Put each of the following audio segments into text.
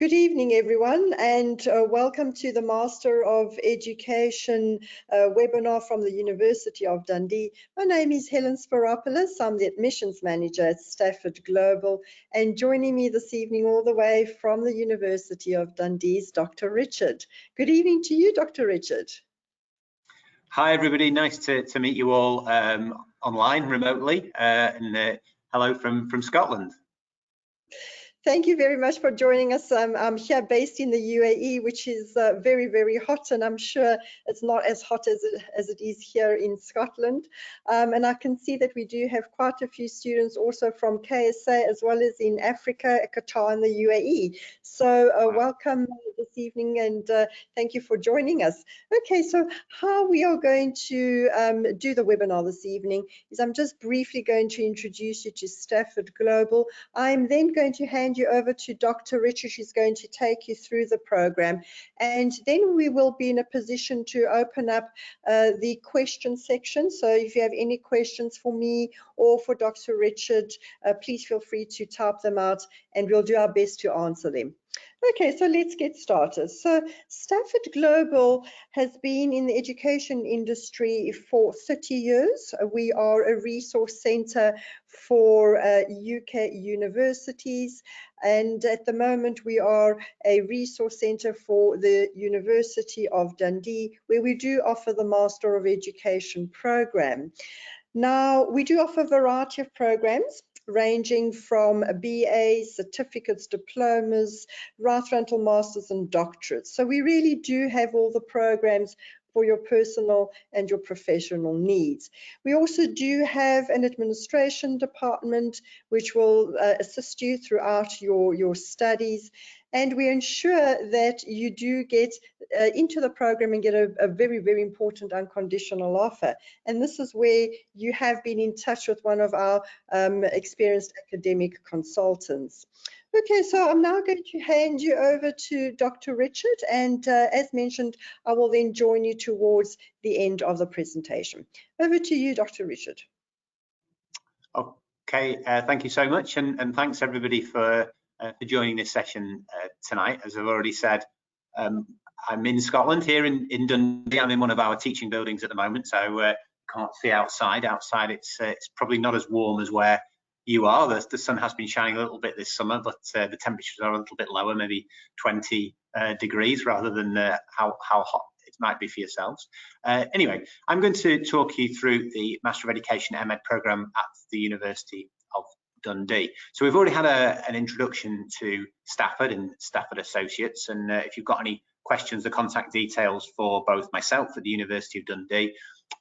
Good evening, everyone, and welcome to the Master of Education webinar from the University of Dundee. My name is Helen Spiropoulos. I'm the Admissions Manager at Stafford Global, and joining me this evening all the way from the University of Dundee is Dr. Richard. Good evening to you, Dr. Richard. Hi, everybody. Nice to meet you all online, remotely, and hello from Scotland. Thank you very much for joining us. I'm here based in the UAE, which is very, very hot, and I'm sure it's not as hot as it is here in Scotland. And I can see that we do have quite a few students also from KSA, as well as in Africa, Qatar, and the UAE. So welcome this evening, and thank you for joining us. Okay, so how we are going to do the webinar this evening is I'm just briefly going to introduce you to Stafford Global. I'm then going to hand you over to Dr. Richard, who's going to take you through the program, and then we will be in a position to open up the question section. So if you have any questions for me or for Dr. Richard, please feel free to type them out and we'll do our best to answer them. Okay, so let's get started. So Stafford Global has been in the education industry for 30 years. We are a resource centre for UK universities, and at the moment we are a resource centre for the University of Dundee, where we do offer the Master of Education program. Now, we do offer a variety of programs, ranging from BAs, certificates, diplomas, right through until masters and doctorates. So we really do have all the programs for your personal and your professional needs. We also do have an administration department which will assist you throughout your studies, and we ensure that you do get into the program and get a very, very important unconditional offer. And this is where you have been in touch with one of our experienced academic consultants. Okay, so I'm now going to hand you over to Dr. Richard, and as mentioned, I will then join you towards the end of the presentation. Over to you, Dr. Richard. Okay, thank you so much, and thanks everybody for joining this session tonight. As I've already said, I'm in Scotland, here in Dundee. I'm in one of our teaching buildings at the moment, so can't see outside. Outside, it's probably not as warm as where you are. The sun has been shining a little bit this summer, but the temperatures are a little bit lower, maybe 20 degrees rather than how hot it might be for yourselves. Anyway, I'm going to talk you through the Master of Education MEd program at the University of Dundee. So we've already had an introduction to Stafford and Stafford Associates, and if you've got any questions, the contact details for both myself at the University of Dundee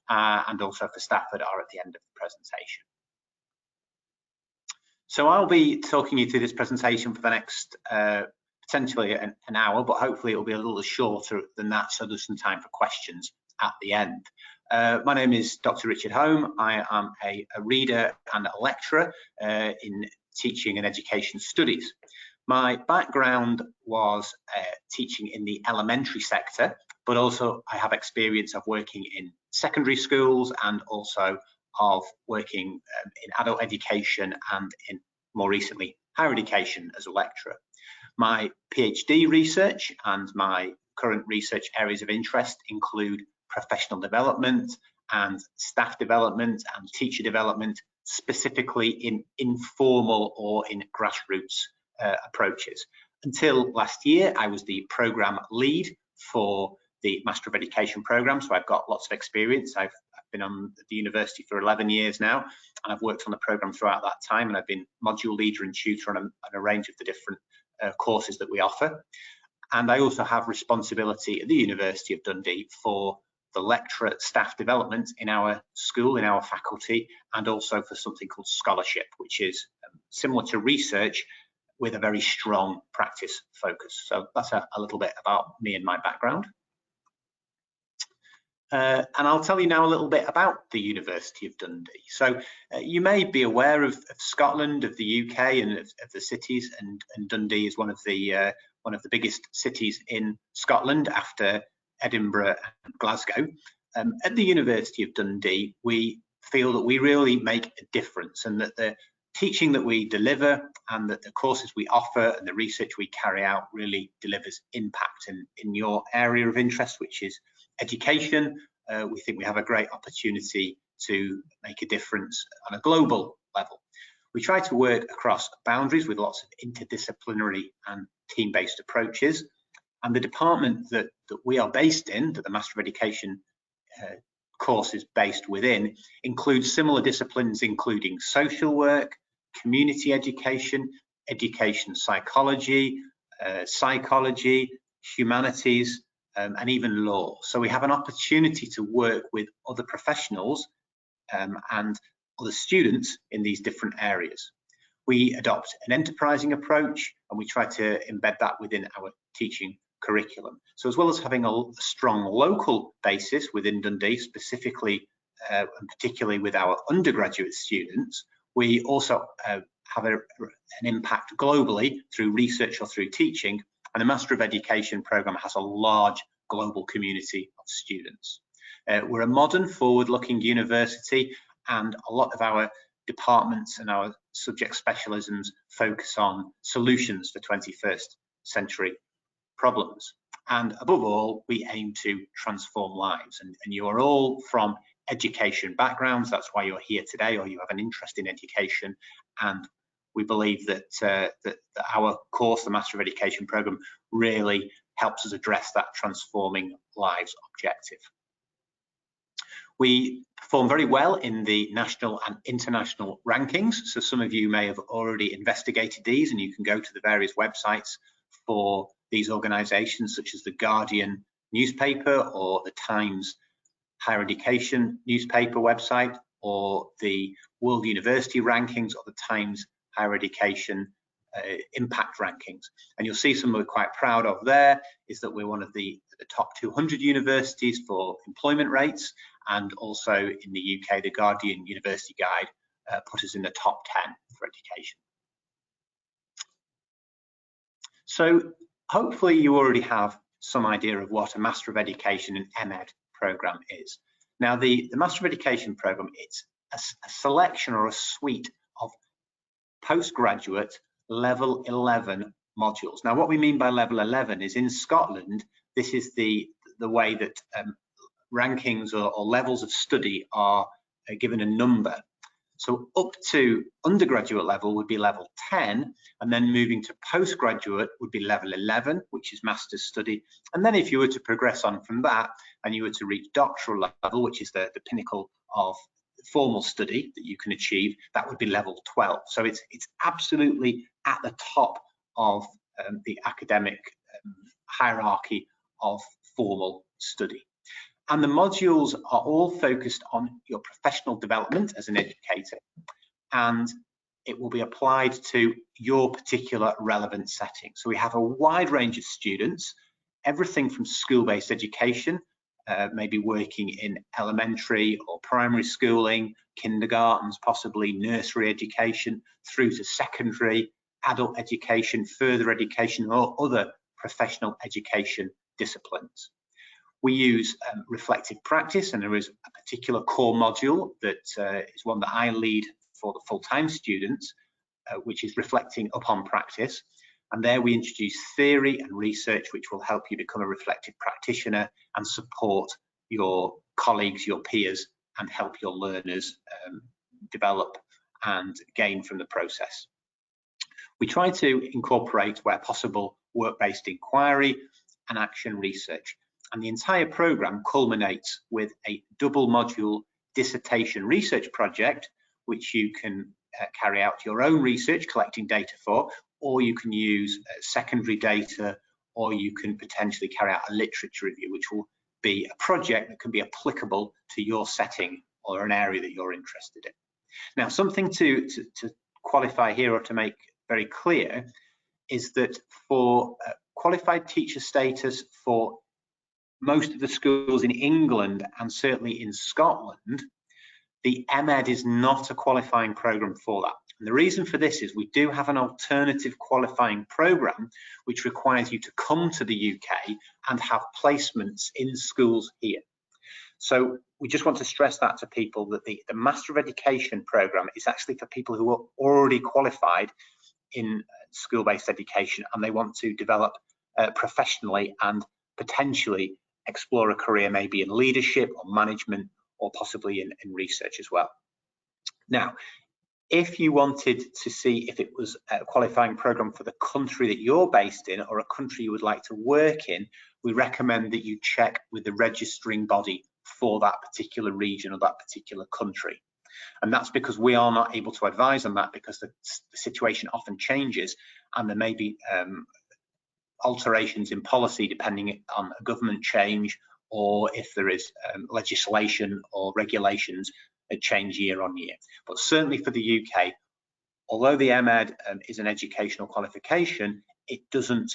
and also for Stafford are at the end of the presentation. So I'll be talking you through this presentation for the next potentially an hour, but hopefully it will be a little shorter than that, so there's some time for questions at the end. My name is Dr. Richard Holme. I am a reader and a lecturer in teaching and education studies. My background was teaching in the elementary sector, but also I have experience of working in secondary schools and also of working in adult education and in more recently higher education as a lecturer. My PhD research and my current research areas of interest include professional development and staff development and teacher development, specifically in informal or in grassroots approaches. Until last year, I was the program lead for the Master of Education program, so I've got lots of experience. I've been on the university for 11 years now, and I've worked on the program throughout that time, and I've been module leader and tutor on a range of the different courses that we offer. And I also have responsibility at the University of Dundee for the lecturer staff development in our school, in our faculty, and also for something called scholarship, which is similar to research with a very strong practice focus. So that's a little bit about me and my background. And I'll tell you now a little bit about the University of Dundee. So you may be aware of Scotland, of the UK, and of the cities, and Dundee is one of the biggest cities in Scotland after Edinburgh and Glasgow. At the University of Dundee, we feel that we really make a difference, and that the teaching that we deliver and that the courses we offer and the research we carry out really delivers impact in your area of interest, which is education. We think we have a great opportunity to make a difference on a global level. We try to work across boundaries with lots of interdisciplinary and team-based approaches. And the department that we are based in, that the Master of Education course is based within, includes similar disciplines including social work, community education, education psychology, psychology, humanities, and even law. So we have an opportunity to work with other professionals and other students in these different areas. We adopt an enterprising approach and we try to embed that within our teaching curriculum. So as well as having a strong local basis within Dundee, specifically and particularly with our undergraduate students, we also have an impact globally through research or through teaching, and the Master of Education programme has a large global community of students. We're a modern, forward-looking university, and a lot of our departments and our subject specialisms focus on solutions for 21st century problems. And above all, we aim to transform lives. And you are all from education backgrounds. That's why you're here today, or you have an interest in education. And we believe that, that our course, the Master of Education programme, really helps us address that transforming lives objective. We perform very well in the national and international rankings. So some of you may have already investigated these, and you can go to the various websites for these organisations, such as the Guardian newspaper or the Times Higher Education newspaper website, or the World University rankings, or the Times Higher Education impact rankings. And you'll see some we're quite proud of there is that we're one of the top 200 universities for employment rates, and also in the UK, the Guardian University Guide put us in the top 10 for education. So hopefully you already have some idea of what a Master of Education and MEd programme is. Now the Master of Education programme, it's a selection or a suite of postgraduate level 11 modules. Now what we mean by level 11 is in Scotland, this is the way that rankings or levels of study are given a number. So up to undergraduate level would be level 10, and then moving to postgraduate would be level 11, which is master's study. And then if you were to progress on from that and you were to reach doctoral level, which is the pinnacle of formal study that you can achieve, that would be level 12. So it's absolutely at the top of the academic hierarchy of formal study. And the modules are all focused on your professional development as an educator, and it will be applied to your particular relevant setting. So we have a wide range of students, everything from school-based education, maybe working in elementary or primary schooling, kindergartens, possibly nursery education, through to secondary, adult education, further education, or other professional education disciplines. We use reflective practice, and there is a particular core module that is one that I lead for the full-time students, which is reflecting upon practice. And there we introduce theory and research, which will help you become a reflective practitioner and support your colleagues, your peers, and help your learners develop and gain from the process. We try to incorporate, where possible, work-based inquiry and action research. And the entire programme culminates with a double module dissertation research project, which you can carry out your own research, collecting data for, or you can use secondary data, or you can potentially carry out a literature review, which will be a project that can be applicable to your setting or an area that you're interested in. Now, something to qualify here, or to make very clear, is that for qualified teacher status for most of the schools in England, and certainly in Scotland, the MEd is not a qualifying programme for that. And the reason for this is we do have an alternative qualifying programme which requires you to come to the UK and have placements in schools here. So we just want to stress that to people, that the Master of Education programme is actually for people who are already qualified in school-based education and they want to develop professionally and potentially explore a career maybe in leadership or management, or possibly in research as well. Now, if you wanted to see if it was a qualifying programme for the country that you're based in, or a country you would like to work in, we recommend that you check with the registering body for that particular region or that particular country. And that's because we are not able to advise on that, because the situation often changes and there may be alterations in policy depending on a government change, or if there is legislation or regulations that change year on year. But certainly for the UK, although the MEd is an educational qualification, it doesn't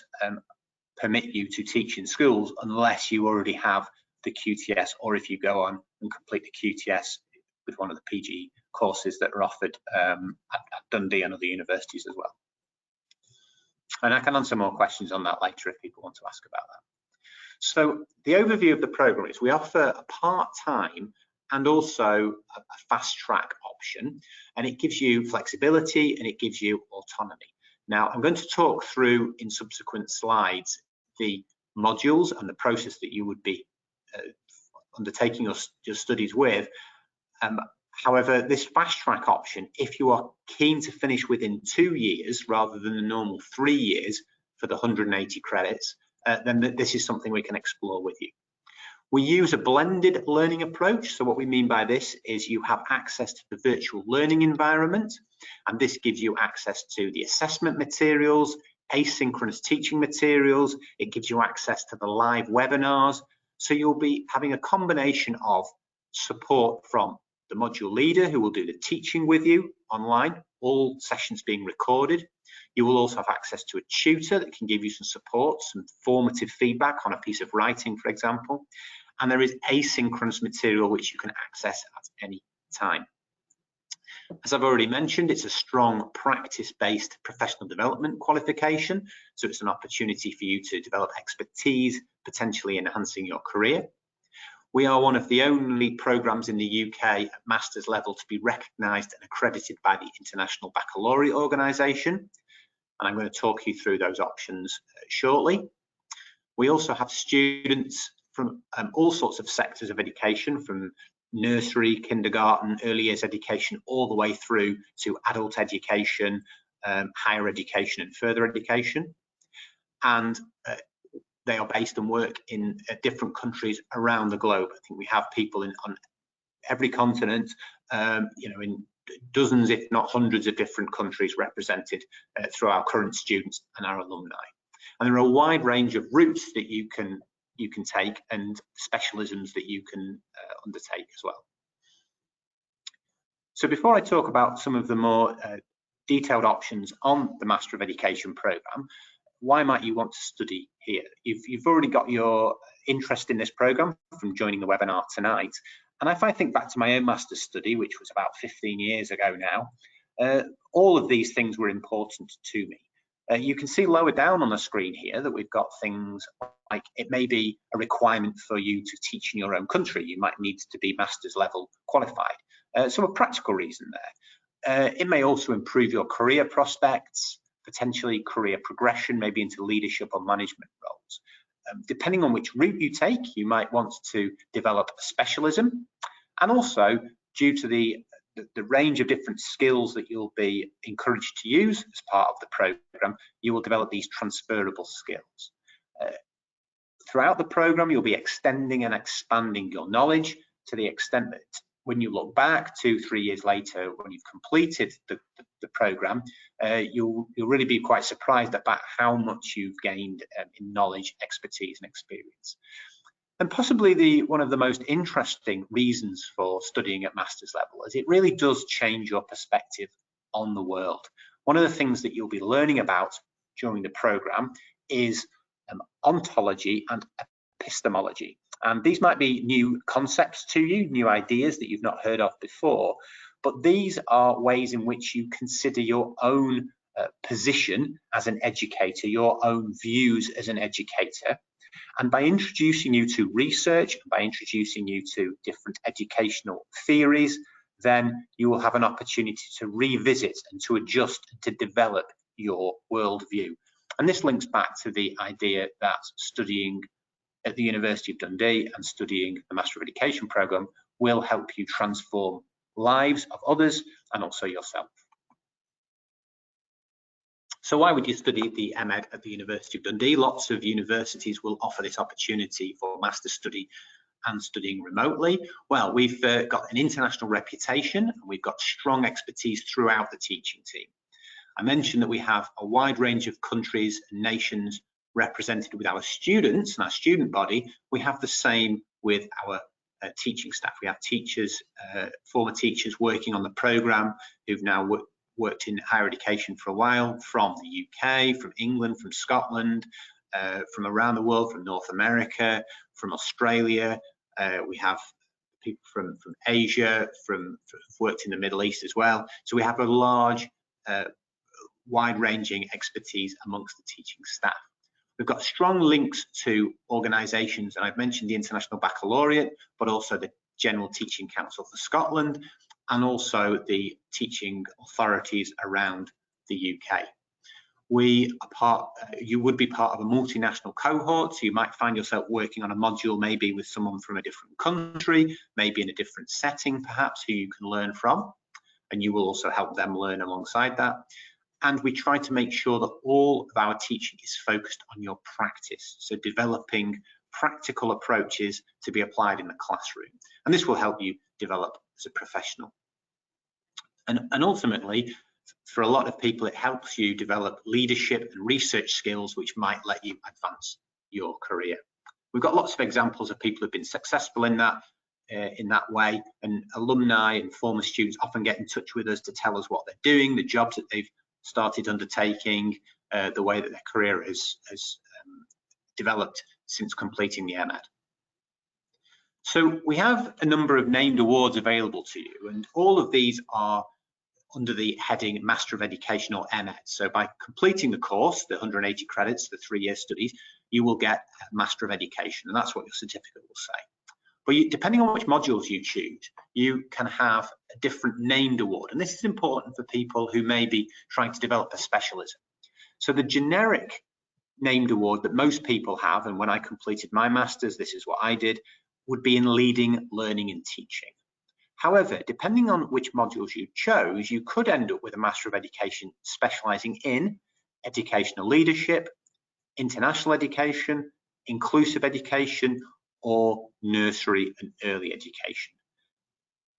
permit you to teach in schools unless you already have the QTS, or if you go on and complete the QTS with one of the PGE courses that are offered at Dundee and other universities as well. And I can answer more questions on that later if people want to ask about that. So the overview of the programme is we offer a part-time and also a fast-track option, and it gives you flexibility and it gives you autonomy. Now, I'm going to talk through in subsequent slides the modules and the process that you would be undertaking your studies with. However, this fast-track option, if you are keen to finish within 2 years rather than the normal 3 years for the 180 credits, then this is something we can explore with you. We use a blended learning approach. So what we mean by this is you have access to the virtual learning environment, and this gives you access to the assessment materials, asynchronous teaching materials. It gives you access to the live webinars. So you'll be having a combination of support from the module leader, who will do the teaching with you online, all sessions being recorded. You will also have access to a tutor that can give you some support, some formative feedback on a piece of writing, for example. And there is asynchronous material which you can access at any time. As I've already mentioned, it's a strong practice-based professional development qualification. So it's an opportunity for you to develop expertise, potentially enhancing your career. We are one of the only programmes in the UK at master's level to be recognised and accredited by the International Baccalaureate Organisation. And I'm going to talk you through those options shortly. We also have students from all sorts of sectors of education, from nursery, kindergarten, early years education, all the way through to adult education, higher education and further education. And they are based and work in different countries around the globe. I think we have people on every continent, in dozens, if not hundreds of different countries represented through our current students and our alumni. And there are a wide range of routes that you can take and specialisms that you can undertake as well. So before I talk about some of the more detailed options on the Master of Education programme, why might you want to study here? You've already got your interest in this programme from joining the webinar tonight. And if I think back to my own master's study, which was about 15 years ago now, all of these things were important to me. You can see lower down on the screen here that we've got things like it may be a requirement for you to teach in your own country. You might need to be master's level qualified. So a practical reason there. It may also improve your career prospects, potentially career progression, maybe into leadership or management roles. Depending on which route you take, you might want to develop a specialism, and also due to the range of different skills that you'll be encouraged to use as part of the programme, you will develop these transferable skills. Throughout the programme, you'll be extending and expanding your knowledge to the extent that when you look back 2-3 years later, when you've completed the programme, you'll really be quite surprised about how much you've gained in knowledge, expertise and experience. And possibly one of the most interesting reasons for studying at master's level is it really does change your perspective on the world. One of the things that you'll be learning about during the programme is ontology and epistemology. And these might be new concepts to you, new ideas that you've not heard of before, but these are ways in which you consider your own position as an educator, your own views as an educator, And by introducing you to research, by introducing you to different educational theories, then you will have an opportunity to revisit and to adjust and to develop your worldview. And this links back to the idea that studying at the University of Dundee and studying the Master of Education programme will help you transform lives of others and also yourself. So why would you study the MEd at the University of Dundee? Lots of universities will offer this opportunity for master's study and studying remotely. Well, we've got an international reputation and we've got strong expertise throughout the teaching team. I mentioned that we have a wide range of countries and nations represented with our students and our student body. We have the same with our teaching staff. We have teachers, former teachers working on the programme who've now worked in higher education for a while, from the UK, from England, from Scotland, from around the world, from North America, from Australia. We have people from Asia, from worked in the Middle East as well. So we have a large, wide-ranging expertise amongst the teaching staff. We've got strong links to organisations, and I've mentioned the International Baccalaureate, but also the General Teaching Council for Scotland, and also the teaching authorities around the UK. You would be part of a multinational cohort, so you might find yourself working on a module maybe with someone from a different country, maybe in a different setting perhaps, who you can learn from, and you will also help them learn alongside that. And we try to make sure that all of our teaching is focused on your practice, so developing practical approaches to be applied in the classroom. And this will help you develop as a professional. And ultimately, for a lot of people, it helps you develop leadership and research skills, which might let you advance your career. We've got lots of examples of people who've been successful in that way, and alumni and former students often get in touch with us to tell us what they're doing, the jobs that they've started undertaking, the way that their career has developed since completing the MEd. So we have a number of named awards available to you, and all of these are under the heading Master of Education or MEd. So by completing the course, the 180 credits, the 3-year studies, you will get a Master of Education, and that's what your certificate will say. But depending on which modules you choose, you can have a different named award. And this is important for people who may be trying to develop a specialism. So the generic named award that most people have, and when I completed my Masters, this is what I did, would be in Leading, Learning and Teaching. However, depending on which modules you chose, you could end up with a Master of Education specialising in educational leadership, international education, inclusive education, or nursery and early education.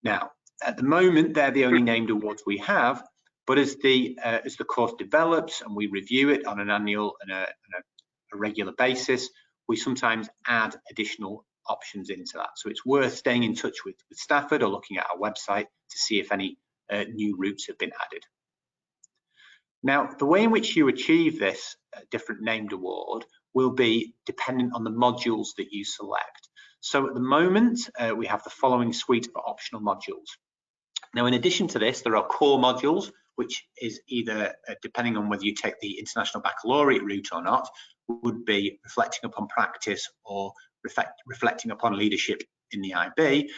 Now, at the moment, they're the only named awards we have, but as the course develops and we review it on an annual and a regular basis, we sometimes add additional options into that. So it's worth staying in touch with Stafford or looking at our website to see if any new routes have been added. Now, the way in which you achieve this different named award will be dependent on the modules that you select. So at the moment, we have the following suite of optional modules. Now, in addition to this, there are core modules, which is either, depending on whether you take the International Baccalaureate route or not, would be reflecting upon practice or reflecting upon leadership in the IB.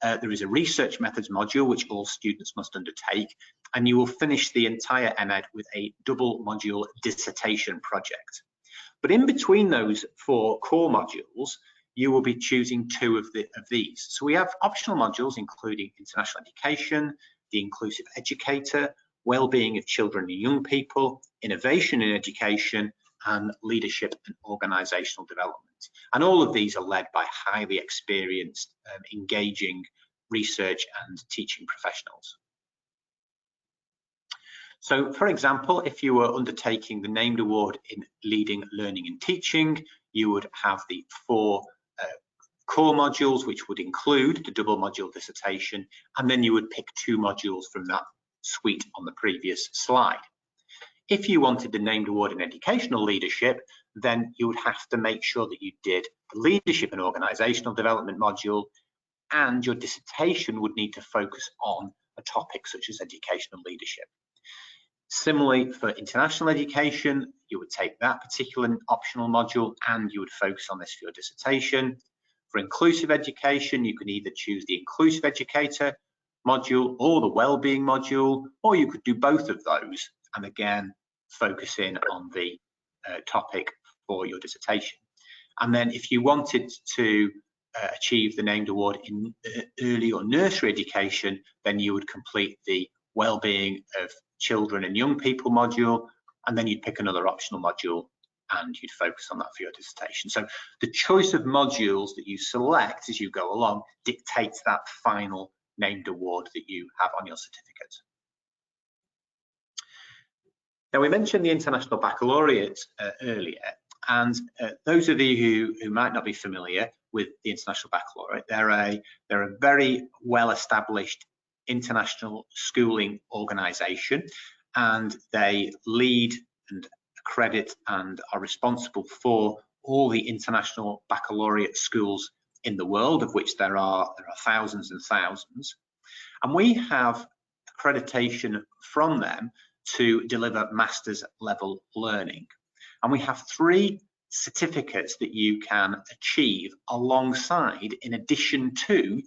There is a research methods module, which all students must undertake, and you will finish the entire MEd with a double module dissertation project. But in between those 4 core modules, you will be choosing 2 of these. So we have optional modules including international education, the inclusive educator, well-being of children and young people, innovation in education, and leadership and organisational development. And all of these are led by highly experienced, engaging research and teaching professionals. So, for example, if you were undertaking the named award in Leading, Learning and Teaching, you would have the 4 core modules, which would include the double module dissertation, and then you would pick 2 modules from that suite on the previous slide. If you wanted the named award in educational leadership, then you would have to make sure that you did the leadership and organisational development module, and your dissertation would need to focus on a topic such as educational leadership. Similarly, for international education, you would take that particular optional module and you would focus on this for your dissertation. For inclusive education, you can either choose the inclusive educator module or the wellbeing module, or you could do both of those and again focus in on the topic for your dissertation. And then if you wanted to achieve the named award in early or nursery education, then you would complete the wellbeing of children and young people module, and then you'd pick another optional module and you'd focus on that for your dissertation. So the choice of modules that you select as you go along dictates that final named award that you have on your certificate. Now, we mentioned the International Baccalaureate earlier, and those of you who might not be familiar with the International Baccalaureate, they're a very well-established international schooling organisation, and they lead and accredit and are responsible for all the international baccalaureate schools in the world, of which there are thousands and thousands. And we have accreditation from them to deliver master's level learning. And we have 3 certificates that you can achieve alongside, in addition to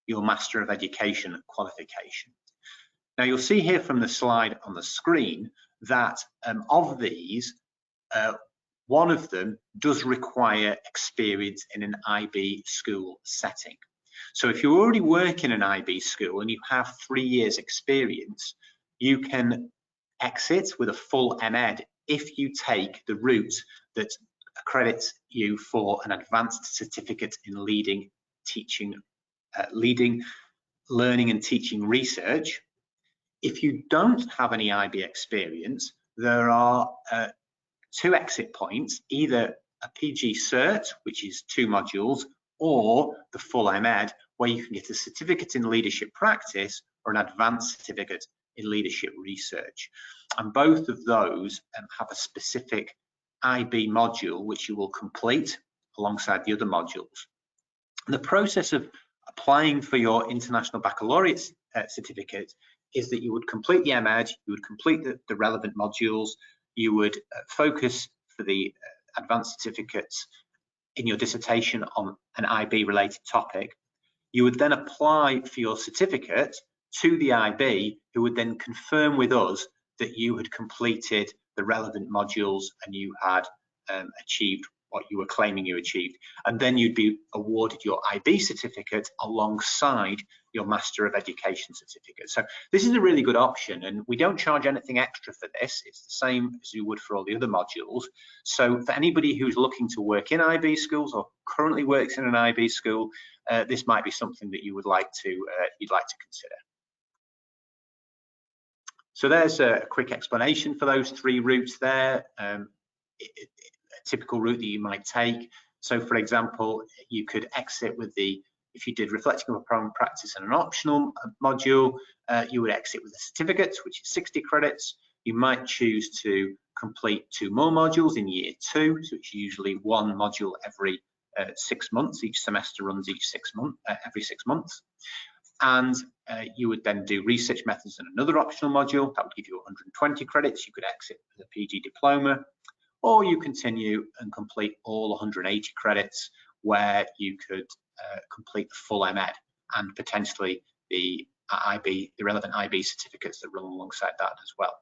your Master of Education qualification. Now, you'll see here from the slide on the screen that of these, one of them does require experience in an IB school setting. So if you already work in an IB school and you have 3 years experience, you can exit with a full MEd if you take the route that accredits you for an advanced certificate in leading learning and teaching research. If you don't have any IB experience, there are 2 exit points, either a PG Cert, which is 2 modules, or the full MEd, where you can get a certificate in leadership practice or an advanced certificate in leadership research. And both of those have a specific IB module which you will complete alongside the other modules. And the process of applying for your International Baccalaureate certificate is that you would complete the MEd, you would complete the relevant modules, you would focus for the advanced certificates in your dissertation on an IB related topic. You would then apply for your certificate to the IB, who would then confirm with us that you had completed the relevant modules and you had achieved what you were claiming you achieved. And then you'd be awarded your IB certificate alongside your Master of Education certificate. So this is a really good option, and we don't charge anything extra for this. It's the same as you would for all the other modules. So for anybody who's looking to work in IB schools or currently works in an IB school, this might be something that you would like to you'd like to consider. So there's a quick explanation for those 3 routes there. A typical route that you might take. So for example, you could exit with if you did reflecting on a program practice and an optional module, you would exit with a certificate, which is 60 credits. You might choose to complete 2 more modules in year 2, so it's usually 1 module every 6 months. Each semester runs every 6 months. And you would then do research methods and another optional module. That would give you 120 credits. You could exit with a PG diploma, or you continue and complete all 180 credits, where you could complete the full MEd and potentially the relevant IB certificates that run alongside that as well.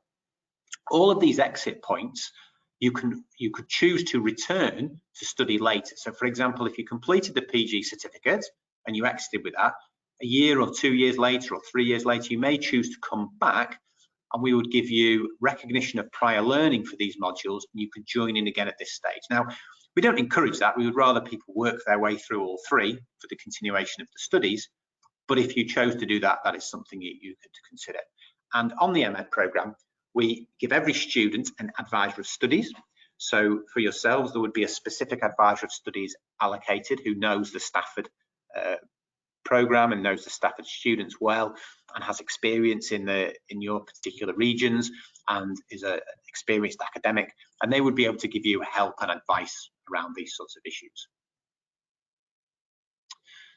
All of these exit points you could choose to return to study later. So for example, if you completed the PG certificate and you exited with that, a year or 2 years later or 3 years later, you may choose to come back and we would give you recognition of prior learning for these modules, and you could join in again at this stage. Now, we don't encourage that. We would rather people work their way through all 3 for the continuation of the studies. But if you chose to do that, that is something you could consider. And on the MEd programme, we give every student an advisor of studies. So for yourselves, there would be a specific advisor of studies allocated who knows the Stafford programme and knows the Stafford students well and has experience in your particular regions and is an experienced academic, and they would be able to give you help and advice around these sorts of issues.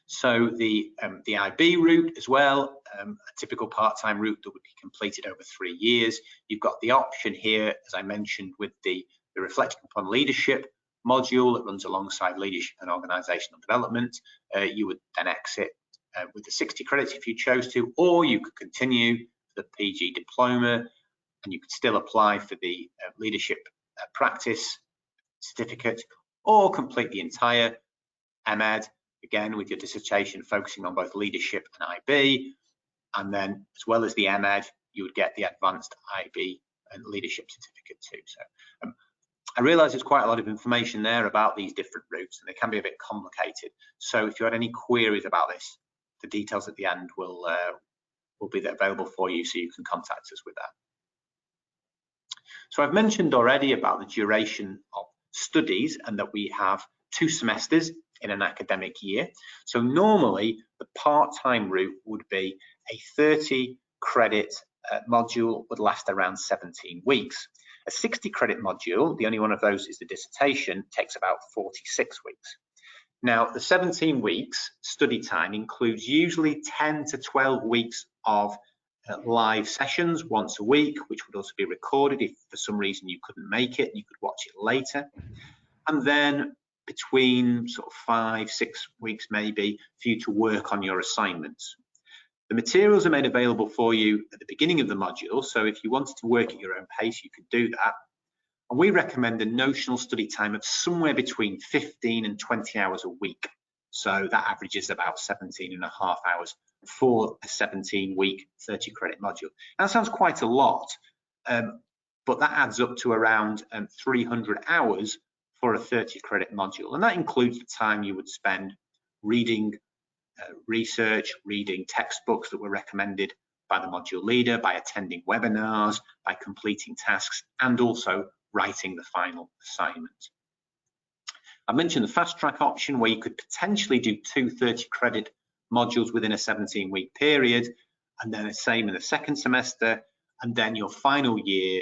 So the IB route as well, a typical part-time route that would be completed over 3 years. You've got the option here, as I mentioned, with the Reflecting Upon Leadership module that runs alongside leadership and organisational development. You would then exit with the 60 credits if you chose to, or you could continue the PG diploma, and you could still apply for the leadership practice certificate, or complete the entire MEd, again with your dissertation focusing on both leadership and IB, and then as well as the MEd, you would get the advanced IB and leadership certificate too. So I realise there's quite a lot of information there about these different routes, and they can be a bit complicated. So if you had any queries about this, the details at the end will be available for you, so you can contact us with that. So I've mentioned already about the duration of studies, and that we have 2 semesters in an academic year. So normally the part-time route would be a 30 credit module would last around 17 weeks. A 60 credit module, the only one of those is the dissertation, takes about 46 weeks. Now the 17 weeks study time includes usually 10 to 12 weeks of live sessions once a week, which would also be recorded if for some reason you couldn't make it, you could watch it later. And then between sort of 5-6 weeks maybe for you to work on your assignments. The materials are made available for you at the beginning of the module, so if you wanted to work at your own pace, you could do that. And we recommend a notional study time of somewhere between 15 and 20 hours a week. So that averages about 17.5 hours for a 17-week 30 credit module. That sounds quite a lot, but that adds up to around 300 hours for a 30 credit module. And that includes the time you would spend reading research, reading textbooks that were recommended by the module leader, by attending webinars, by completing tasks, and also writing the final assignment. I mentioned the fast track option, where you could potentially do 2 30 credit modules within a 17-week period, and then the same in the second semester, and then your final year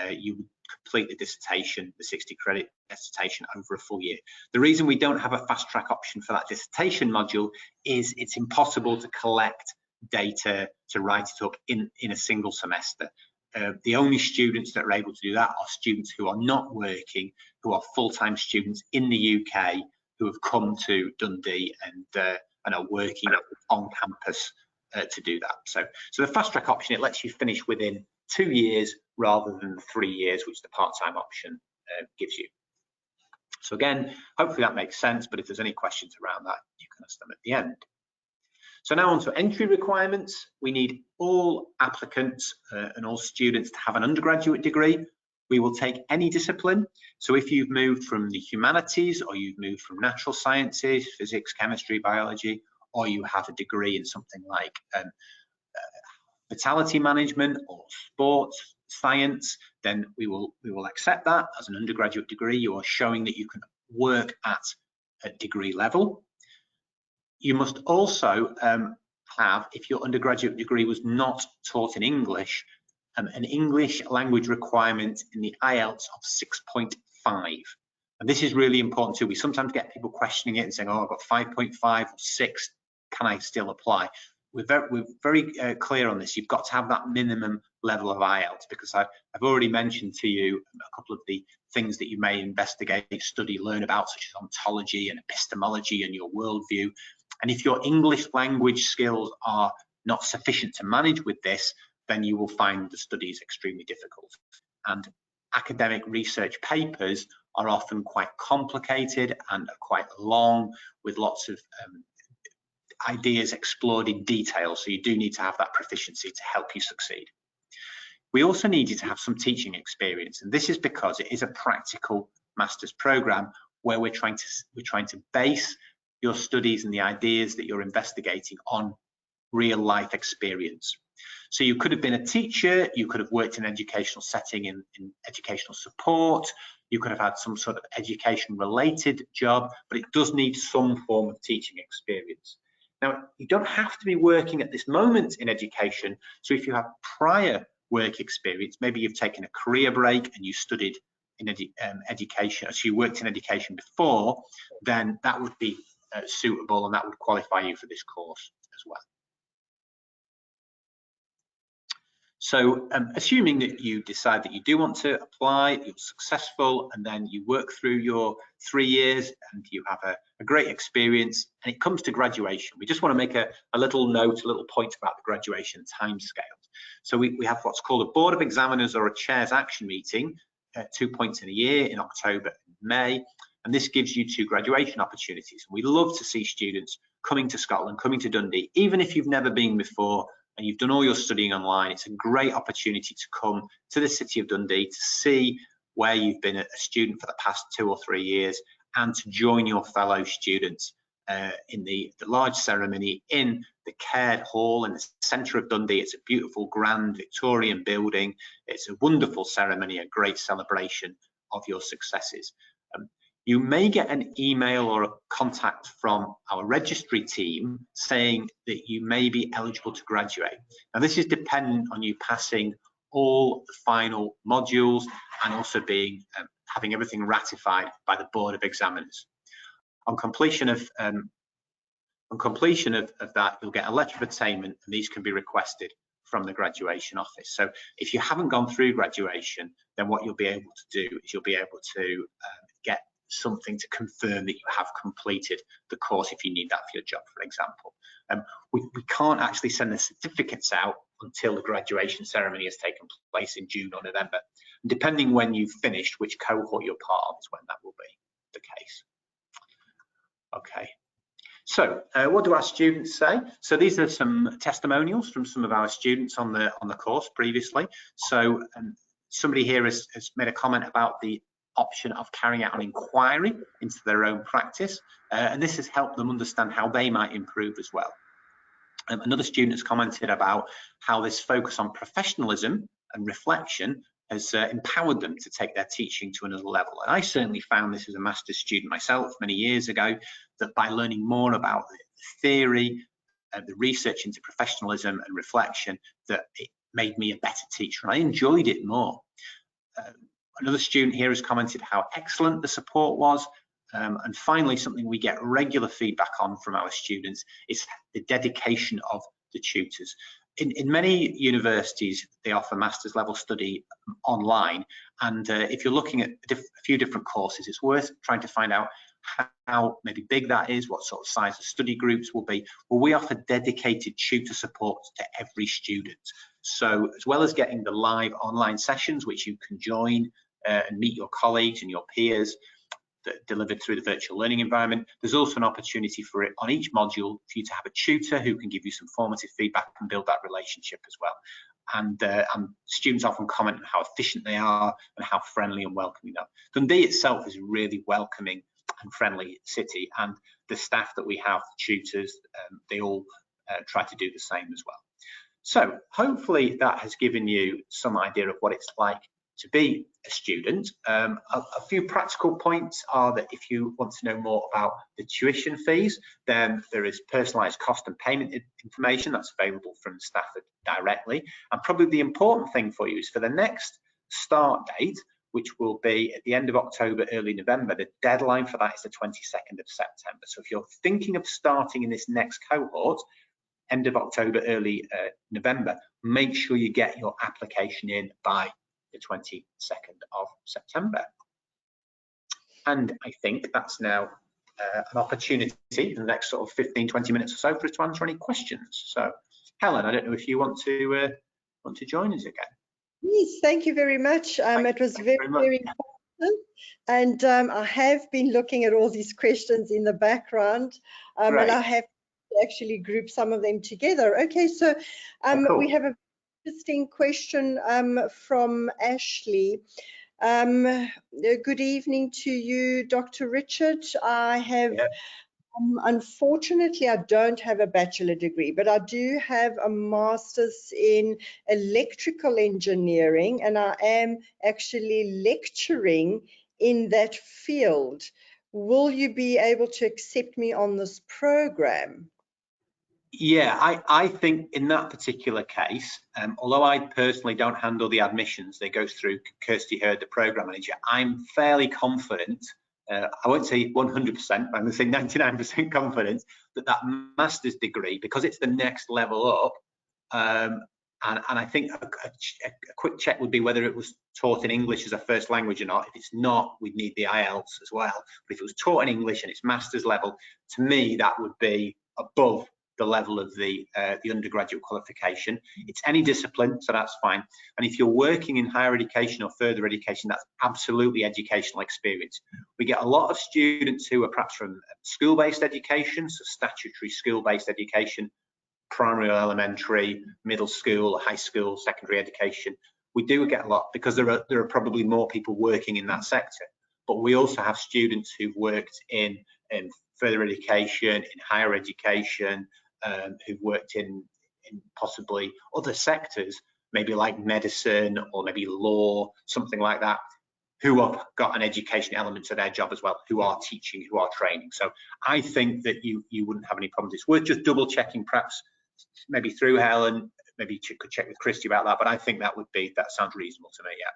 you would complete the dissertation, the 60 credit dissertation, over a full year. The reason we don't have a fast track option for that dissertation module is it's impossible to collect data to write it up in a single semester. The only students that are able to do that are students who are not working, who are full-time students in the UK, who have come to Dundee and are working on campus to do that. So the fast track option, it lets you finish within 2 years rather than the 3 years which the part-time option gives you. So again, hopefully that makes sense, but if there's any questions around that, you can ask them at the end. So now on to entry requirements. We need all applicants and all students to have an undergraduate degree. We will take any discipline. So if you've moved from the humanities, or you've moved from natural sciences, physics, chemistry, biology, or you have a degree in something like hospitality management or sports science, then we will accept that as an undergraduate degree. You are showing that you can work at a degree level. You must also have, if your undergraduate degree was not taught in English, an English language requirement in the IELTS of 6.5. And this is really important too. We sometimes get people questioning it and saying, oh, I've got 5.5 or 6, can I still apply? We're very clear on this. You've got to have that minimum level of IELTS, because I've already mentioned to you a couple of the things that you may investigate, study, learn about, such as ontology and epistemology and your worldview. And if your English language skills are not sufficient to manage with this, then you will find the studies extremely difficult. And academic research papers are often quite complicated and quite long, with lots of ideas explored in detail. So you do need to have that proficiency to help you succeed. We also need you to have some teaching experience, and this is because it is a practical master's program where we're trying to base your studies and the ideas that you're investigating on real life experience. So you could have been a teacher, you could have worked in an educational setting in educational support, you could have had some sort of education related job, but it does need some form of teaching experience. Now, you don't have to be working at this moment in education. So if you have prior work experience, maybe you've taken a career break and you studied in education, so you worked in education before, then that would be suitable and that would qualify you for this course as well. So assuming that you decide that you do want to apply, you're successful, and then you work through your 3 years and you have a great experience, and it comes to graduation, we just want to make a little note, a little point about the graduation timescales. So we have what's called a Board of Examiners or a Chair's Action Meeting, 2 points in a year in October and May, and this gives you 2 graduation opportunities. We love to see students coming to Scotland, coming to Dundee, even if you've never been before, and you've done all your studying online. It's a great opportunity to come to the city of Dundee to see where you've been a student for the past 2 or 3 years and to join your fellow students in the large ceremony in the Caird Hall in the centre of Dundee. It's a beautiful, grand Victorian building. It's a wonderful ceremony, a great celebration of your successes. You may get an email or a contact from our registry team saying that you may be eligible to graduate. Now, this is dependent on you passing all the final modules and also being having everything ratified by the Board of Examiners. On completion of that, you'll get a letter of attainment, and these can be requested from the graduation office. So if you haven't gone through graduation, then what you'll be able to do is you'll be able to get something to confirm that you have completed the course if you need that for your job, for example. We can't actually send the certificates out until the graduation ceremony has taken place in June or November. And depending when you've finished, which cohort you're part of is when that will be the case. Okay. So what do our students say? So these are some testimonials from some of our students on the course previously. So somebody here has made a comment about the option of carrying out an inquiry into their own practice, and this has helped them understand how they might improve as well. Another student has commented about how this focus on professionalism and reflection has empowered them to take their teaching to another level. And I certainly found this as a master's student myself many years ago, that by learning more about the theory, the research into professionalism and reflection, that it made me a better teacher, and I enjoyed it more. Another student here has commented how excellent the support was. And finally, something we get regular feedback on from our students is the dedication of the tutors. In many universities, they offer master's level study online. And if you're looking at a few different courses, it's worth trying to find out how maybe big that is, what sort of size the study groups will be. Well, we offer dedicated tutor support to every student. So as well as getting the live online sessions, which you can join and meet your colleagues and your peers, delivered through the virtual learning environment, there's also an opportunity for it on each module for you to have a tutor who can give you some formative feedback and build that relationship as well. And students often comment on how efficient they are and how friendly and welcoming they are. Dundee itself is a really welcoming and friendly city, and the staff that we have, the tutors, they all try to do the same as well. So hopefully that has given you some idea of what it's like to be a student. A few practical points are that if you want to know more about the tuition fees, then there is personalised cost and payment information that's available from Stafford directly. And probably the important thing for you is for the next start date, which will be at the end of October, early November, the deadline for that is the 22nd of September. So if you're thinking of starting in this next cohort, end of October, early November, make sure you get your application in by the 22nd of September. And I think that's now an opportunity in the next sort of 15-20 minutes or so for us to answer any questions. So Helen, I don't know if you want to join us again. Yes, thank you very much. It was very important. And I have been looking at all these questions in the background, and I have actually grouped some of them together. Okay, so cool. We have a interesting question from Ashley. Good evening to you, Dr. Richard. I have, unfortunately, I don't have a bachelor degree, but I do have a master's in electrical engineering, and I am actually lecturing in that field. Will you be able to accept me on this program? Yeah, I think in that particular case, although I personally don't handle the admissions, they go through Kirsty Hurd, the program manager, I'm fairly confident I won't say 100%, I'm going to say 99% confidence that that master's degree, because it's the next level up, and I think a quick check would be whether it was taught in English as a first language or not. If it's not, we'd need the IELTS as well. But if it was taught in English and it's master's level, to me, that would be above the level of the undergraduate qualification. It's any discipline, so that's fine. And if you're working in higher education or further education, that's absolutely educational experience. We get a lot of students who are perhaps from school-based education, so statutory school-based education, primary or elementary, middle school, high school, secondary education. We do get a lot because there are probably more people working in that sector. But we also have students who've worked in further education, in higher education, who've worked in possibly other sectors, maybe like medicine or maybe law, something like that, who have got an education element to their job as well, who are teaching, who are training. So I think that you wouldn't have any problems. It's worth just double checking, perhaps maybe through Helen, maybe you could check with Christy about that, but I think that sounds reasonable to me, yeah.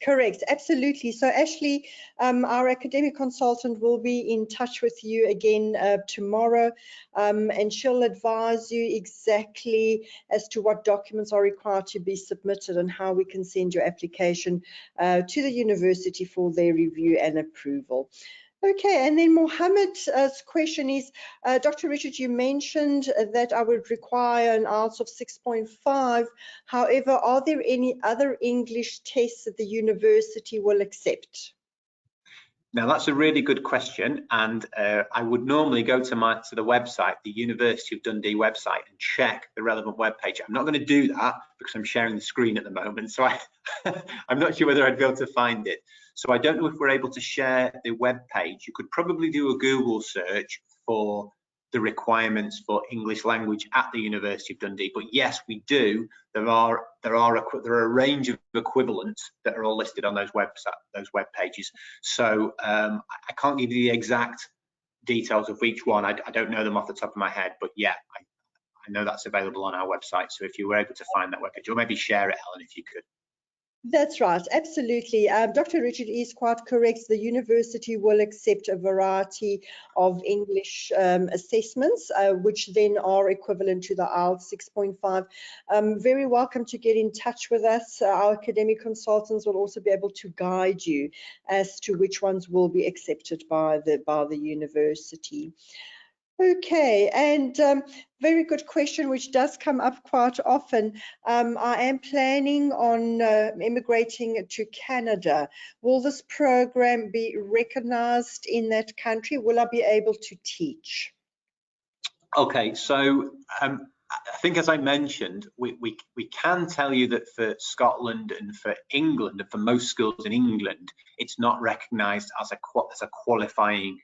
Correct, absolutely. So Ashley, our academic consultant, will be in touch with you again tomorrow, and she'll advise you exactly as to what documents are required to be submitted and how we can send your application to the university for their review and approval. Okay, and then Mohammed's question is, Dr. Richard, you mentioned that I would require an IELTS of 6.5. However, are there any other English tests that the university will accept? Now, that's a really good question, and I would normally go to the website, the University of Dundee website, and check the relevant web page. I'm not going to do that because I'm sharing the screen at the moment, so I'm not sure whether I'd be able to find it. So I don't know if we're able to share the web page. You could probably do a Google search for the requirements for English language at the University of Dundee. But yes, we do. There are a range of equivalents that are all listed on those web pages. So I can't give you the exact details of each one. I don't know them off the top of my head, but yeah, I know that's available on our website. So if you were able to find that web page, or maybe share it, Helen, if you could. That's right, absolutely. Dr. Richard is quite correct. The university will accept a variety of English assessments, which then are equivalent to the IELTS 6.5. Very welcome to get in touch with us. Our academic consultants will also be able to guide you as to which ones will be accepted by the university. Okay, and very good question, which does come up quite often. I am planning on immigrating to Canada. Will this program be recognized in that country? Will I be able to teach? Okay, so I think, as I mentioned, we can tell you that for Scotland and for England, and for most schools in England, it's not recognised as a qualifying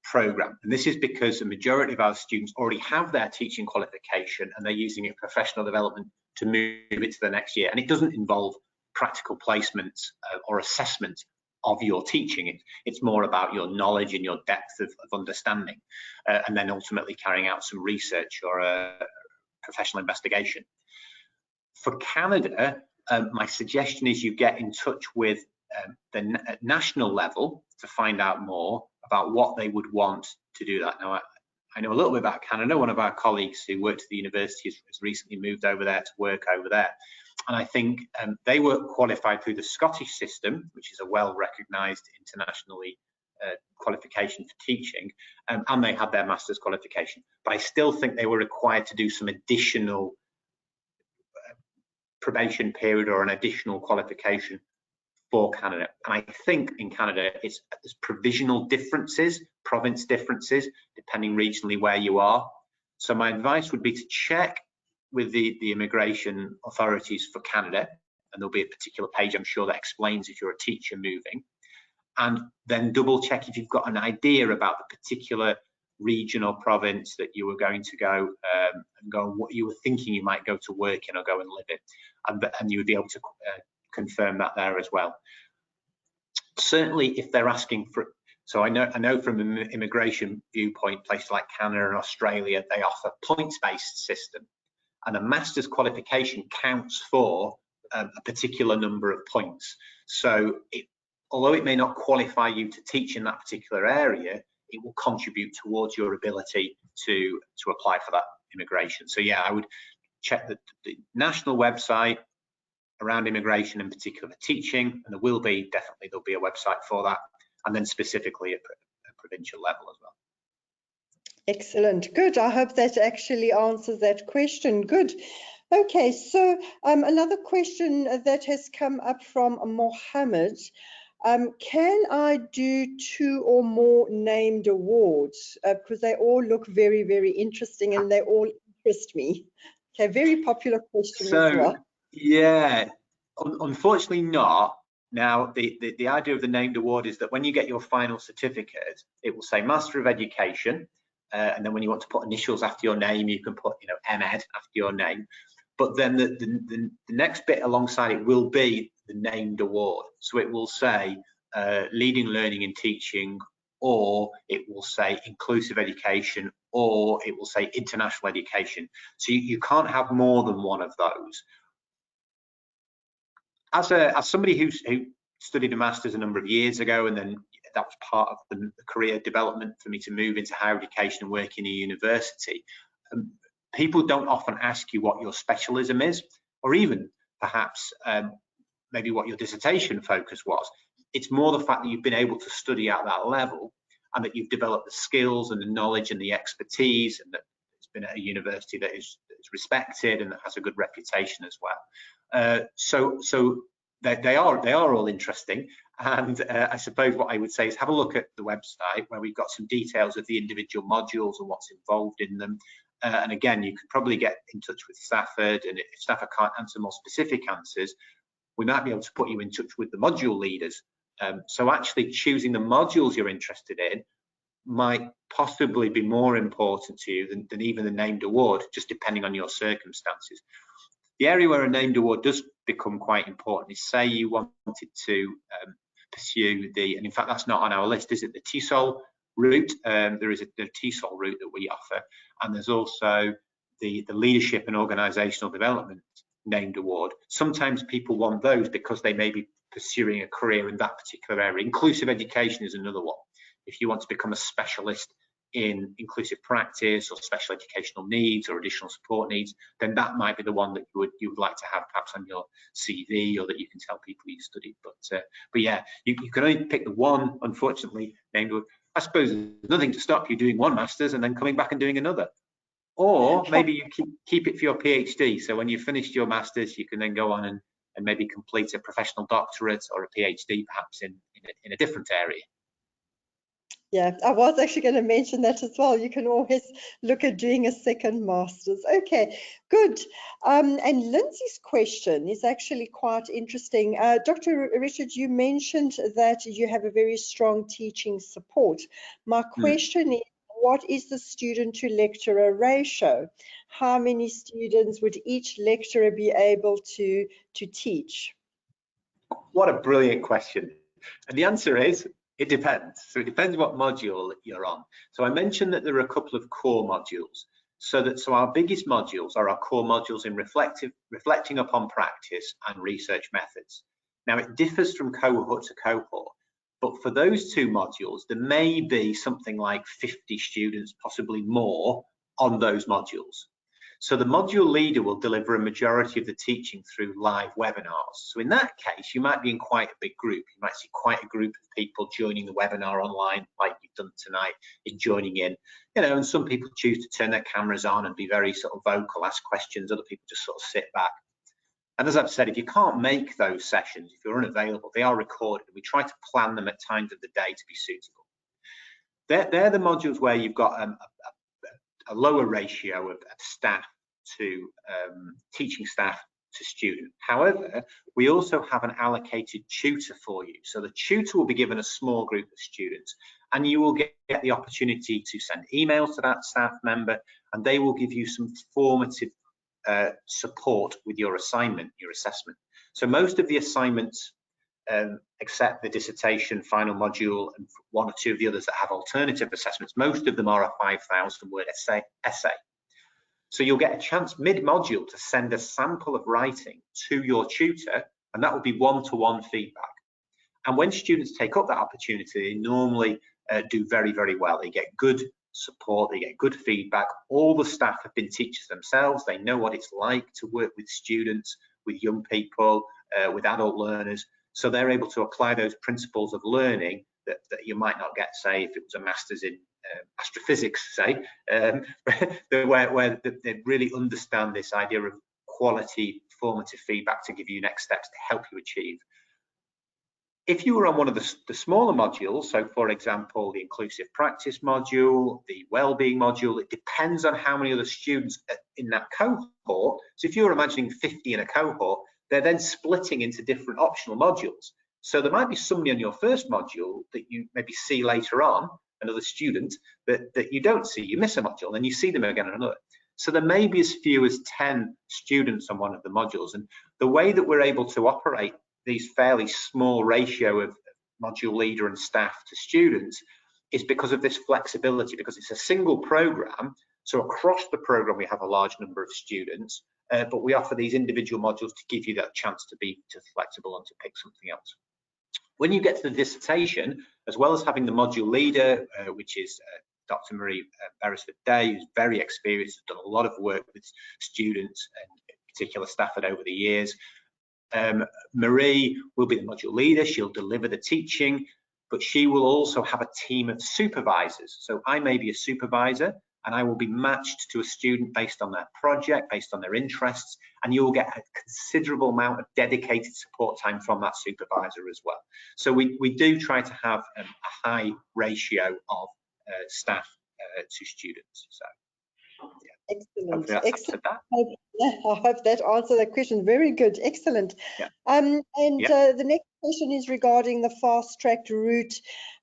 program. And this is because the majority of our students already have their teaching qualification and they're using it for professional development to move it to the next year. And it doesn't involve practical placements or assessment of your teaching. It's more about your knowledge and your depth of understanding, and then ultimately carrying out some research or a professional investigation. For Canada, my suggestion is you get in touch with the national level to find out more about what they would want to do that. Now, I know a little bit about Canada. One of our colleagues who worked at the university has recently moved over there to work over there. And I think they were qualified through the Scottish system, which is a well-recognised internationally qualification for teaching, and they had their master's qualification. But I still think they were required to do some additional probation period or an additional qualification for Canada. And I think in Canada, there's provisional differences, province differences, depending regionally where you are. So my advice would be to check with the immigration authorities for Canada, and there'll be a particular page, I'm sure, that explains if you're a teacher moving, and then double check if you've got an idea about the particular region or province that you were going to go and go what you were thinking you might go to work in or go and live in, and you would be able to confirm that there as well. Certainly if they're asking for, so I know from an immigration viewpoint, places like Canada and Australia, they offer points-based system, and a master's qualification counts for a particular number of points. So although it may not qualify you to teach in that particular area, it will contribute towards your ability to apply for that immigration. So yeah, I would check the national website around immigration, in particular teaching, and there'll be a website for that, and then specifically at provincial level as well. Excellent, good. I hope that actually answers that question. Good. Okay, so another question that has come up from Mohammed. Can I do 2 or more named awards? Because they all look very, very interesting and they all interest me. Okay, very popular question as well. Yeah, unfortunately not. Now, the idea of the named award is that when you get your final certificate, it will say Master of Education, and then when you want to put initials after your name, you can put, MEd after your name. But then the next bit alongside it will be the named award. So it will say Leading Learning in Teaching, or it will say Inclusive Education, or it will say International Education. So you can't have more than one of those. As somebody who studied a master's a number of years ago, and then that was part of the career development for me to move into higher education and work in a university, people don't often ask you what your specialism is, or even perhaps maybe what your dissertation focus was. It's more the fact that you've been able to study at that level, and that you've developed the skills and the knowledge and the expertise, and that it's been at a university that is respected and that has a good reputation as well. So they are all interesting, and I suppose what I would say is have a look at the website where we've got some details of the individual modules and what's involved in them. And again, you could probably get in touch with Stafford, and if Stafford can't answer more specific answers, we might be able to put you in touch with the module leaders. So actually choosing the modules you're interested in might possibly be more important to you than even the named award, just depending on your circumstances. The area where a named award does become quite important is, say you wanted to pursue and in fact that's not on our list, is it, the TESOL route? There is the TESOL route that we offer, and there's also the Leadership and Organisational Development named award. Sometimes people want those because they may be pursuing a career in that particular area. Inclusive education is another one. If you want to become a specialist in inclusive practice or special educational needs or additional support needs, then that might be the one that you would like to have perhaps on your CV, or that you can tell people you studied. But yeah, you can only pick the one, unfortunately, named award. I suppose there's nothing to stop you doing one master's and then coming back and doing another. Or maybe you keep it for your PhD. So when you've finished your master's, you can then go on and maybe complete a professional doctorate or a PhD, perhaps in a different area. Yeah, I was actually going to mention that as well. You can always look at doing a second master's. Okay, good. And Lindsay's question is actually quite interesting. Dr. Richard, you mentioned that you have a very strong teaching support. My question is, what is the student to lecturer ratio? How many students would each lecturer be able to teach? What a brilliant question. And the answer is, it depends. So it depends what module you're on. So I mentioned that there are a couple of core modules. So our biggest modules are our core modules in reflecting upon practice and research methods. Now it differs from cohort to cohort, but for those two modules, there may be something like 50 students, possibly more, on those modules. So the module leader will deliver a majority of the teaching through live webinars. So in that case, you might be in quite a big group. You might see quite a group of people joining the webinar online, like you've done tonight, in joining in. And some people choose to turn their cameras on and be very sort of vocal, ask questions. Other people just sort of sit back. And as I've said, if you can't make those sessions, if you're unavailable, they are recorded. We try to plan them at times of the day to be suitable. They're the modules where you've got a lower ratio of staff to teaching staff to student. However, we also have an allocated tutor for you. So the tutor will be given a small group of students, and you will get the opportunity to send emails to that staff member, and they will give you some formative support with your assignment, your assessment. So most of the assignments, except the dissertation final module and one or two of the others that have alternative assessments, most of them are a 5,000 word essay. So you'll get a chance mid-module to send a sample of writing to your tutor, and that will be one-to-one feedback. And when students take up that opportunity, they normally do very, very well. They get good support, they get good feedback. All the staff have been teachers themselves. They know what it's like to work with students, with young people, with adult learners. So they're able to apply those principles of learning that you might not get, say, if it was a master's in astrophysics, say, where they really understand this idea of quality formative feedback to give you next steps to help you achieve. If you were on one of the smaller modules, so for example, the inclusive practice module, the wellbeing module, it depends on how many other students in that cohort. So if you're imagining 50 in a cohort, they're then splitting into different optional modules. So there might be somebody on your first module that you maybe see later on, another student that you don't see, you miss a module and you see them again on another. So there may be as few as 10 students on one of the modules. And the way that we're able to operate these fairly small ratio of module leader and staff to students is because of this flexibility, because it's a single program. So across the program, we have a large number of students, but we offer these individual modules to give you that chance to be flexible and to pick something else. When you get to the dissertation, as well as having the module leader, which is Dr. Marie Beresford-Day, who's very experienced, has done a lot of work with students and in particular Stafford over the years. Marie will be the module leader, she'll deliver the teaching, but she will also have a team of supervisors. So I may be a supervisor and I will be matched to a student based on their project, based on their interests, and you'll get a considerable amount of dedicated support time from that supervisor as well. So we do try to have a high ratio of staff to students. So yeah. Excellent, excellent. I hope that answered that question. Very good, excellent. Yeah. The next question is regarding the fast-track route.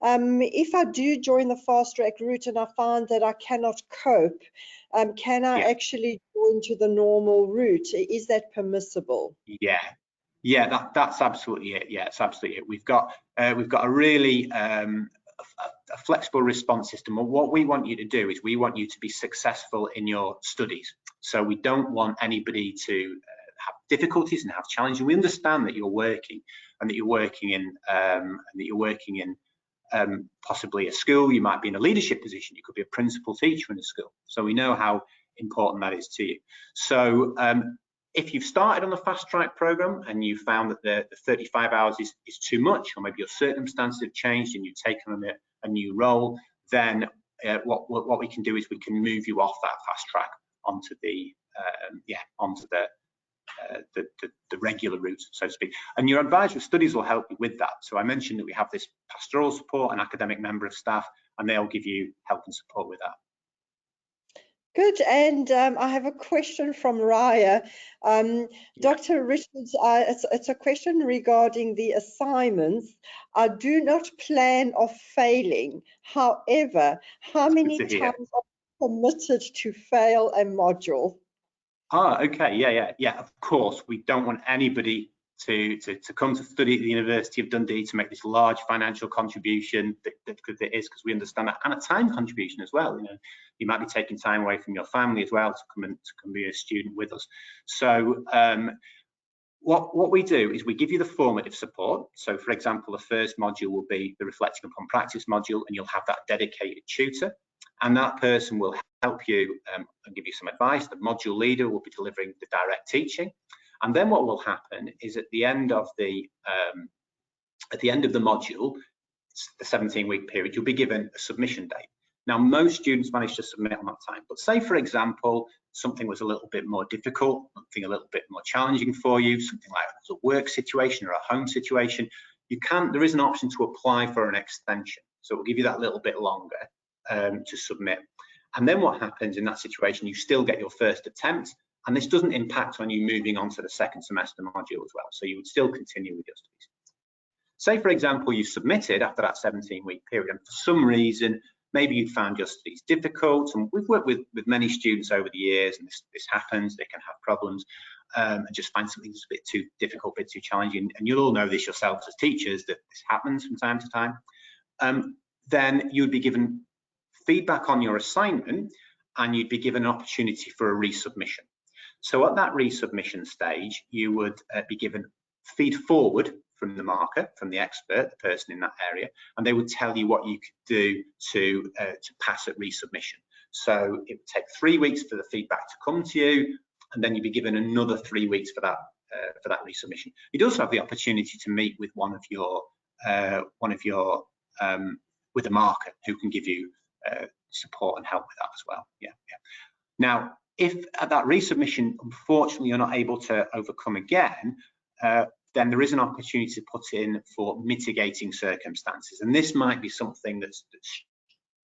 If I do join the fast-track route and I find that I cannot cope, can I actually go into the normal route? Is that permissible? Yeah, that's absolutely it. Yeah, it's absolutely it. We've got a really a flexible response system. And what we want you to do is we want you to be successful in your studies. So we don't want anybody to have difficulties and have challenges. We understand that you're working and that you're working in possibly a school. You might be in a leadership position. You could be a principal teacher in a school. So we know how important that is to you. So if you've started on the fast track program and you found that the 35 hours is too much, or maybe your circumstances have changed and you've taken on a new role, then what we can do is we can move you off that fast track onto the regular route, so to speak. And your advisor of studies will help you with that. So I mentioned that we have this pastoral support, an academic member of staff, and they'll give you help and support with that. Good, and I have a question from Raya. Dr. Richards, it's a question regarding the assignments. I do not plan of failing. However, how many times are you permitted to fail a module? Okay, yeah. Of course, we don't want anybody to come to study at the University of Dundee to make this large financial contribution that it is, because we understand that, and a time contribution as well. You know, you might be taking time away from your family as well to come be a student with us. So what we do is we give you the formative support. So for example, the first module will be the reflecting upon practice module, and you'll have that dedicated tutor, and that person will help you and give you some advice. The module leader will be delivering the direct teaching. And then what will happen is at the end of the module, the 17-week period, you'll be given a submission date. Now, most students manage to submit on that time, but say, for example, something was a little bit more difficult, something a little bit more challenging for you, something like a work situation or a home situation, there is an option to apply for an extension. So we'll give you that little bit longer to submit. And then what happens in that situation, you still get your first attempt, and this doesn't impact on you moving on to the second semester module as well. So you would still continue with your studies. Say, for example, you submitted after that 17-week period, and for some reason, maybe you found your studies difficult, and we've worked with many students over the years, and this happens, they can have problems, and just find something that's a bit too difficult, a bit too challenging, and you'll all know this yourselves as teachers, that this happens from time to time. Then you would be given feedback on your assignment, and you'd be given an opportunity for a resubmission. So at that resubmission stage, you would be given feed forward from the marker, from the expert, the person in that area, and they would tell you what you could do to pass at resubmission. So it would take 3 weeks for the feedback to come to you, and then you'd be given another 3 weeks for that resubmission. You'd also have the opportunity to meet with with a marker who can give you support and help with that as well. Yeah. Now, if at that resubmission, unfortunately, you're not able to overcome again, then there is an opportunity to put in for mitigating circumstances. And this might be something that's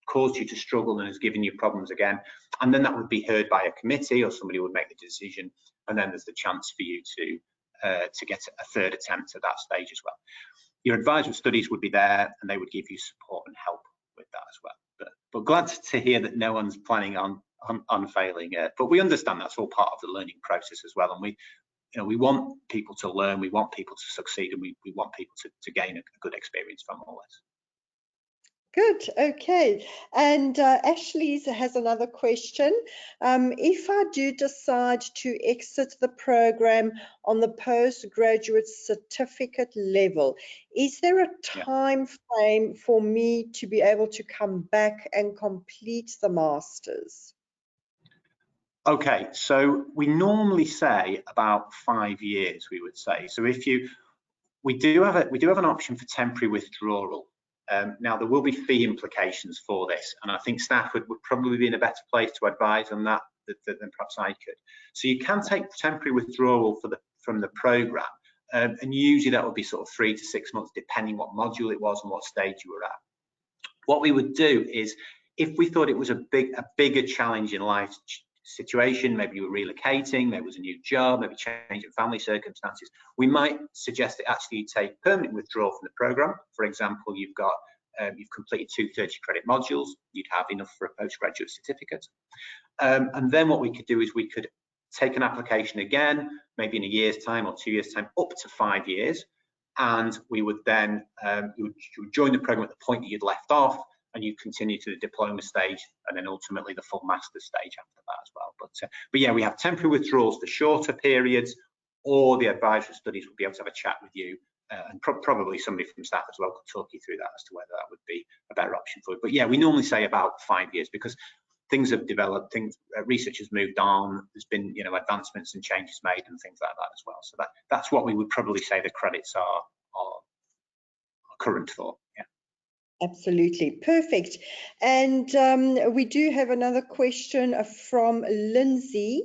caused you to struggle and has given you problems again. And then that would be heard by a committee, or somebody would make the decision. And then there's the chance for you to get a third attempt at that stage as well. Your advisory studies would be there, and they would give you support and help with that as well. But glad to hear that no one's planning on failing. But we understand that's all part of the learning process as well. And we want people to learn, we want people to succeed, and we want people to gain a good experience from all this. Good, okay. And Ashley has another question. If I do decide to exit the program on the postgraduate certificate level, is there a time frame for me to be able to come back and complete the Masters? Okay, so we normally say about 5 years, we would say. So we do have an option for temporary withdrawal. Now, there will be fee implications for this, and I think Stafford would probably be in a better place to advise on that than perhaps I could. So you can take temporary withdrawal from the programme, and usually that would be sort of 3 to 6 months, depending what module it was and what stage you were at. What we would do is, if we thought it was a bigger challenge in life situation, maybe you were relocating, maybe it was a new job, maybe changing family circumstances, we might suggest that actually you take permanent withdrawal from the program. For example, you've completed 2 30-credit modules, you'd have enough for a postgraduate certificate. And then what we could do is we could take an application again, maybe in a year's time or 2 years' time, up to 5 years, and we would then you would join the program at the point that you'd left off, and you continue to the diploma stage, and then ultimately the full master's stage after that as well. But yeah, we have temporary withdrawals for shorter periods, or the advisory studies will be able to have a chat with you, and probably somebody from staff as well could talk you through that as to whether that would be a better option for you. But yeah, we normally say about 5 years, because things have developed, research has moved on, there's been advancements and changes made and things like that as well. So that's what we would probably say the credits are current for. Yeah. Absolutely, perfect. And we do have another question from Lindsay,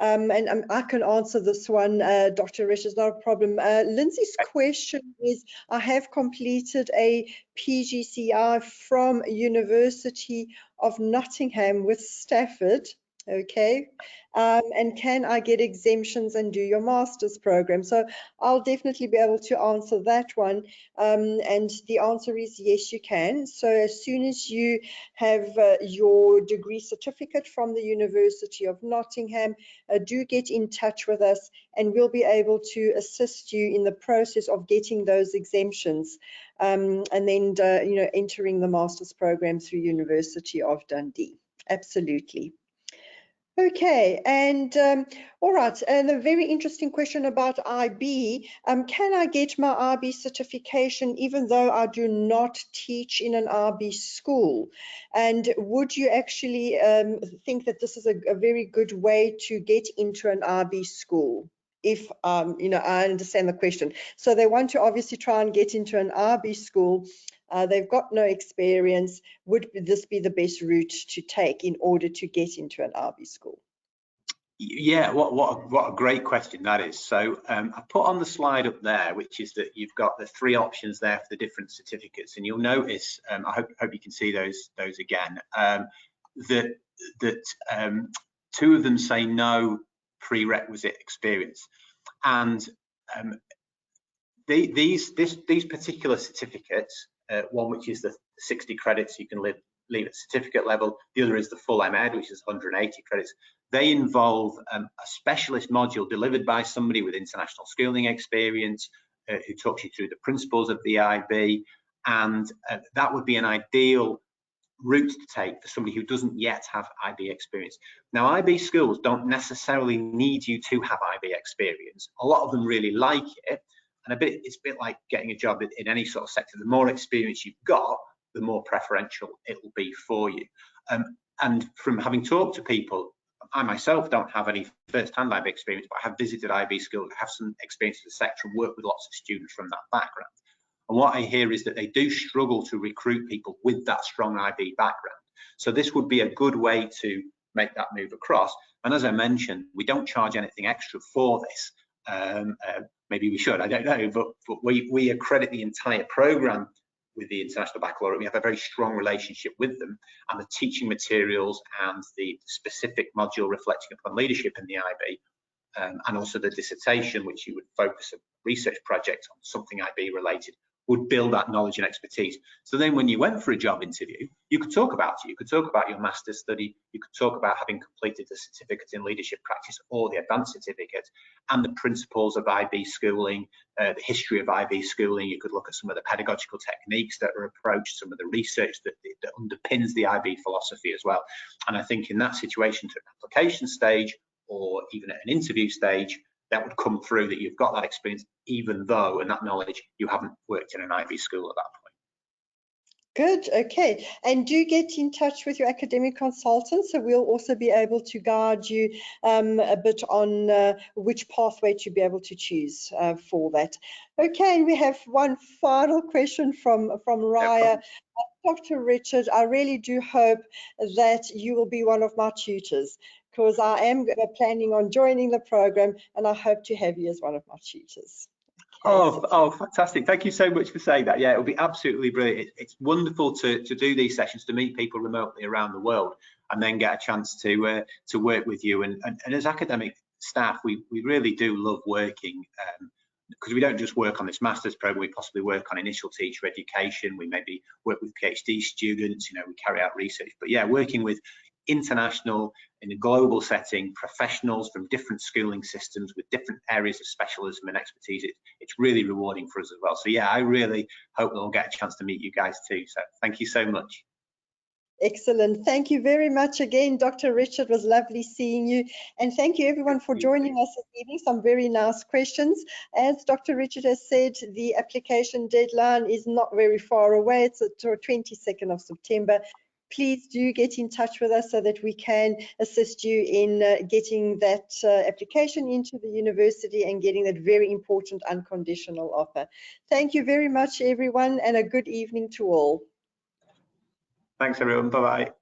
and I can answer this one, Dr. Rish, it's not a problem. Lindsay's question is, I have completed a PGCI from University of Nottingham with Stafford, okay, and can I get exemptions and do your master's program? So I'll definitely be able to answer that one, and the answer is yes, you can. So as soon as you have your degree certificate from the University of Nottingham, do get in touch with us, and we'll be able to assist you in the process of getting those exemptions, and then entering the master's program through University of Dundee. Absolutely. Okay, and all right, and a very interesting question about IB. Can I get my IB certification even though I do not teach in an IB school? And would you actually think that this is a very good way to get into an IB school? If I understand the question. So they want to obviously try and get into an IB school. They've got no experience. Would this be the best route to take in order to get into an IB school? Yeah, what a great question that is. So I put on the slide up there, which is that you've got the 3 options there for the different certificates, and you'll notice, I hope you can see those again, that 2 of them say no prerequisite experience, and these particular certificates, one which is the 60 credits you can leave at certificate level, the other is the full MEd, which is 180 credits. They involve a specialist module delivered by somebody with international schooling experience, who talks you through the principles of the IB, and that would be an ideal route to take for somebody who doesn't yet have IB experience. Now, IB schools don't necessarily need you to have IB experience. A lot of them really like it, And it's a bit like getting a job in any sort of sector. The more experience you've got, the more preferential it will be for you. And from having talked to people, I myself don't have any first-hand IB experience, but I have visited IB schools, have some experience in the sector and work with lots of students from that background. And what I hear is that they do struggle to recruit people with that strong IB background. So this would be a good way to make that move across. And as I mentioned, we don't charge anything extra for this. Maybe we should, I don't know, but we accredit the entire programme with the International Baccalaureate. We have a very strong relationship with them, and the teaching materials and the specific module reflecting upon leadership in the IB, and also the dissertation, which you would focus a research project on something IB related, would build that knowledge and expertise. So then when you went for a job interview, you could talk about it. You could talk about your master's study. You could talk about having completed the certificate in leadership practice or the advanced certificate, and the principles of IB schooling, the history of IB schooling. You could look at some of the pedagogical techniques that are approached, some of the research that underpins the IB philosophy as well. And I think in that situation, to an application stage or even at an interview stage, that would come through that you've got that experience, even though, and that knowledge, you haven't worked in an IB school at that point. Good, okay. And do get in touch with your academic consultant, so we'll also be able to guide you a bit on which pathway to be able to choose for that. Okay, and we have one final question from Raya. Dr. Richard, I really do hope that you will be one of my tutors, because I am planning on joining the program, and I hope to have you as one of my tutors. Okay, oh, fantastic. Thank you so much for saying that. Yeah, it'll be absolutely brilliant. It's wonderful to do these sessions, to meet people remotely around the world, and then get a chance to work with you. And as academic staff, we really do love working, because we don't just work on this master's program, we possibly work on initial teacher education, we maybe work with PhD students, we carry out research. But yeah, working with international, in a global setting, professionals from different schooling systems with different areas of specialism and expertise, it's really rewarding for us as well. So yeah, I really hope that we'll get a chance to meet you guys too. So thank you so much. Excellent. Thank you very much again, Dr. Richard. It was lovely seeing you. And thank you everyone for joining us this evening. Some very nice questions. As Dr. Richard has said, the application deadline is not very far away. It's the 22nd of September. Please do get in touch with us so that we can assist you in getting that application into the university and getting that very important unconditional offer. Thank you very much, everyone, and a good evening to all. Thanks, everyone. Bye-bye.